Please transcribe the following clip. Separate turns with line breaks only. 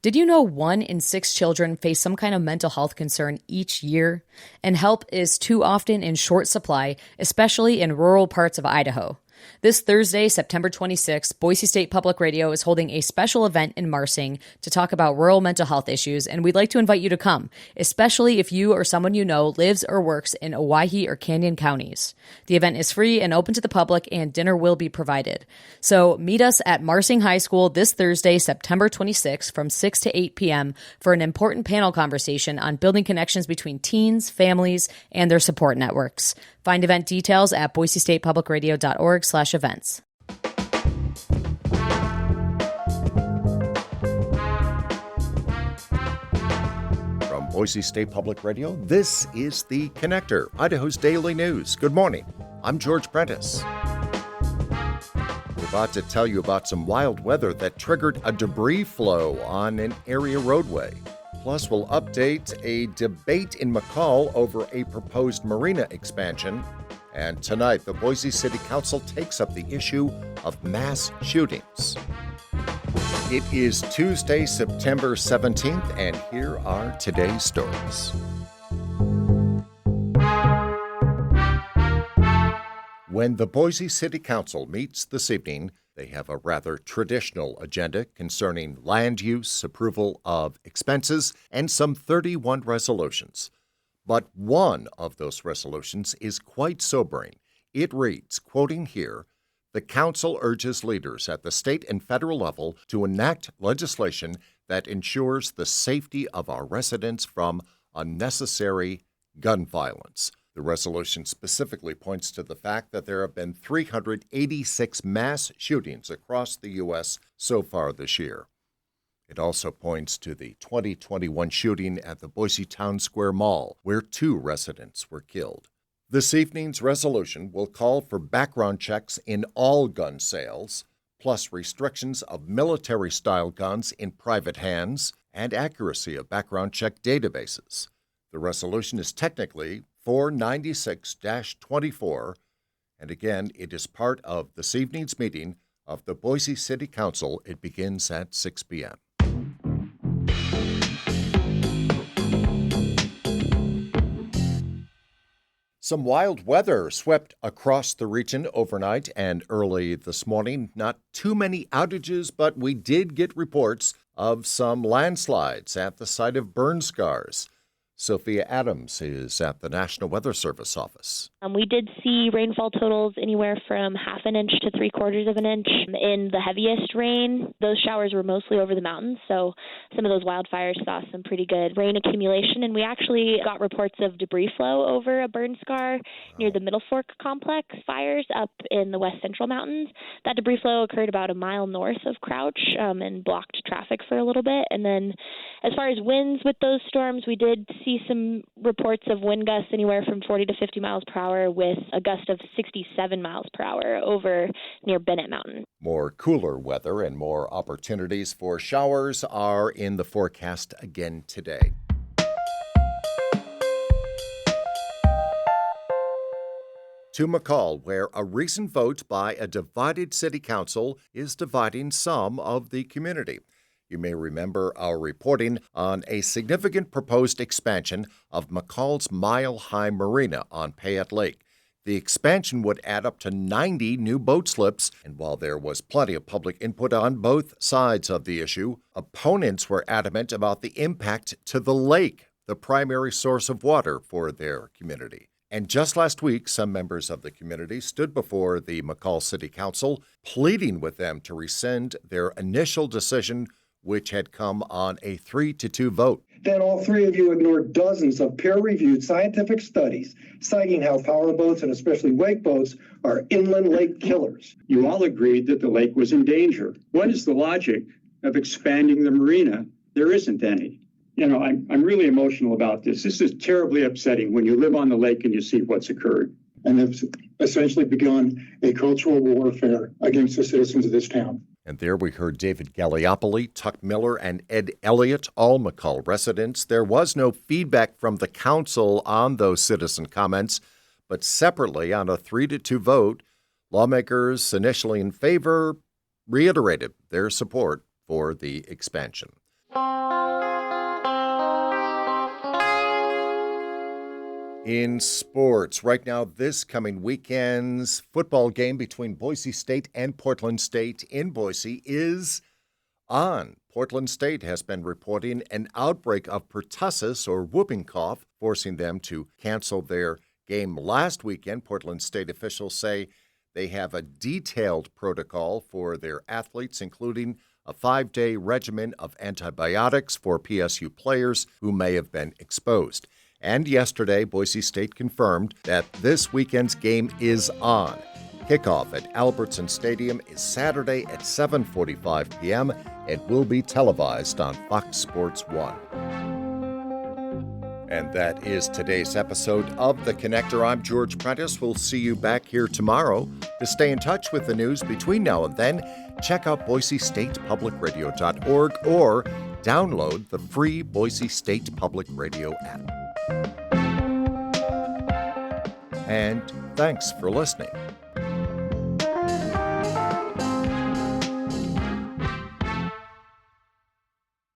Did you know 1 in 6 children face some kind of mental health concern each year? And help is too often in short supply, especially in rural parts of Idaho. This Thursday, September 26th, Boise State Public Radio is holding a special event in Marsing to talk about rural mental health issues, and we'd like to invite you to come, especially if you or someone you know lives or works in Owyhee or Canyon counties. The event is free and open to the public, and dinner will be provided. So meet us at Marsing High School this Thursday, September 26th from 6 to 8 p.m. for an important panel conversation on building connections between teens, families, and their support networks. Find event details at boisestatepublicradio.org/events.
From Boise State Public Radio, this is The Connector, Idaho's daily news. Good morning. I'm George Prentice. We're about to tell you about some wild weather that triggered a debris flow on an area roadway. Plus, we'll update a debate in McCall over a proposed marina expansion. And tonight, the Boise City Council takes up the issue of mass shootings. It is Tuesday, September 17th, and here are today's stories. When the Boise City Council meets this evening, they have a rather traditional agenda concerning land use, approval of expenses, and some 31 resolutions. But one of those resolutions is quite sobering. It reads, quoting here, "The council urges leaders at the state and federal level to enact legislation that ensures the safety of our residents from unnecessary gun violence." The resolution specifically points to the fact that there have been 386 mass shootings across the U.S. so far this year. It also points to the 2021 shooting at the Boise Town Square Mall, where 2 residents were killed. This evening's resolution will call for background checks in all gun sales, plus restrictions of military-style guns in private hands and accuracy of background check databases. The resolution is technically 496-24, and again, it is part of this evening's meeting of the Boise City Council. It begins at 6 p.m. Some wild weather swept across the region overnight and early this morning. Not too many outages, but we did get reports of some landslides at the site of burn scars. Sophia Adams is at the National Weather Service office.
We did see rainfall totals anywhere from 1/2 inch to 3/4 of an inch. In the heaviest rain, those showers were mostly over the mountains, so some of those wildfires saw some pretty good rain accumulation, and we actually got reports of debris flow over a burn scar near the Middle Fork complex fires up in the west central mountains. That debris flow occurred about a mile north of Crouch and blocked traffic for a little bit. And then as far as winds with those storms, we did see some reports of wind gusts anywhere from 40 to 50 miles per hour with a gust of 67 miles per hour over near Bennett Mountain.
More cooler weather and more opportunities for showers are in the forecast again today. To McCall, where a recent vote by a divided city council is dividing some of the community. You may remember our reporting on a significant proposed expansion of McCall's Mile High Marina on Payette Lake. The expansion would add up to 90 new boat slips, and while there was plenty of public input on both sides of the issue, opponents were adamant about the impact to the lake, the primary source of water for their community. And just last week, some members of the community stood before the McCall City Council, pleading with them to rescind their initial decision, which had come on a 3-2 vote.
Then all 3 of you ignored dozens of peer-reviewed scientific studies citing how powerboats and especially wake boats are inland lake killers.
You all agreed that the lake was in danger. What is the logic of expanding the marina? There isn't any. You know, I'm really emotional about this. This is terribly upsetting when you live on the lake and you see what's occurred.
And have essentially begun a cultural warfare against the citizens of this town.
And there we heard David Galliopoly, Tuck Miller, and Ed Elliott, all McCall residents. There was no feedback from the council on those citizen comments, but separately on a 3-2 vote, lawmakers initially in favor reiterated their support for the expansion. In sports, right now, this coming weekend's football game between Boise State and Portland State in Boise is on. Portland State has been reporting an outbreak of pertussis or whooping cough, forcing them to cancel their game last weekend. Portland State officials say they have a detailed protocol for their athletes, including a 5-day regimen of antibiotics for PSU players who may have been exposed. And yesterday, Boise State confirmed that this weekend's game is on. Kickoff at Albertson Stadium is Saturday at 7:45 p.m. It will be televised on Fox Sports 1. And that is today's episode of The Connector. I'm George Prentice. We'll see you back here tomorrow. To stay in touch with the news between now and then, check out BoiseStatePublicRadio.org or download the free Boise State Public Radio app. And thanks for listening.